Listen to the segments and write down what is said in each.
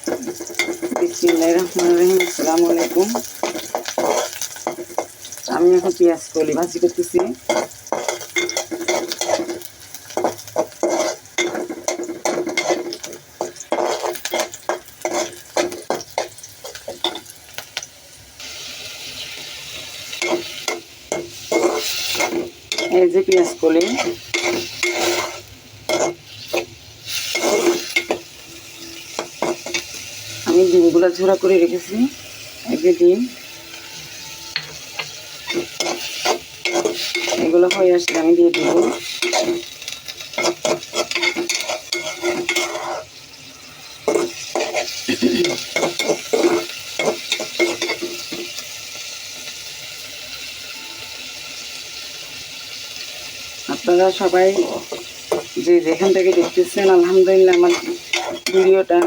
বিসমিল্লাহির রহমানির রহিম। আসসালামু আলাইকুম। আমি এখন পেঁয়াজ কলি ভাজি করতেছি। এই যে পেঁয়াজ কলি, আমি ডিমগুলো ঝোড়া করে রেখেছি। এই যে ডিম, এগুলো হয়ে আসলে আমি দিয়ে দেবো। আপনারা সবাই যে যেখান থেকে দেখতেছেন, আলহামদুলিল্লাহ আমার ভিডিওটা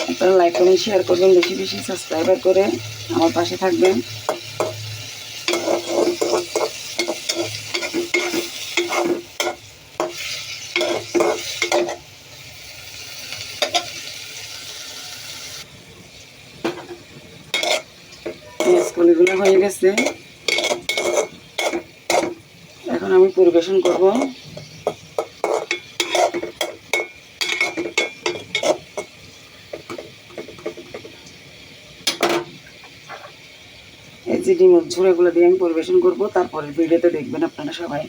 আপনারা লাইক কমেন্ট শেয়ার করবেন, বেশি বেশি সাবস্ক্রাইবার করে আমার পাশে থাকবেন। পেঁয়াজ কলিগুলো হয়ে গেছে, এখন আমি পরিবেশন করব। এই যে ডিমের ঝোড়াগুলো দিয়ে আমি পরিবেশন করব, তারপরে ভিডিওতে দেখবেন আপনারা সবাই।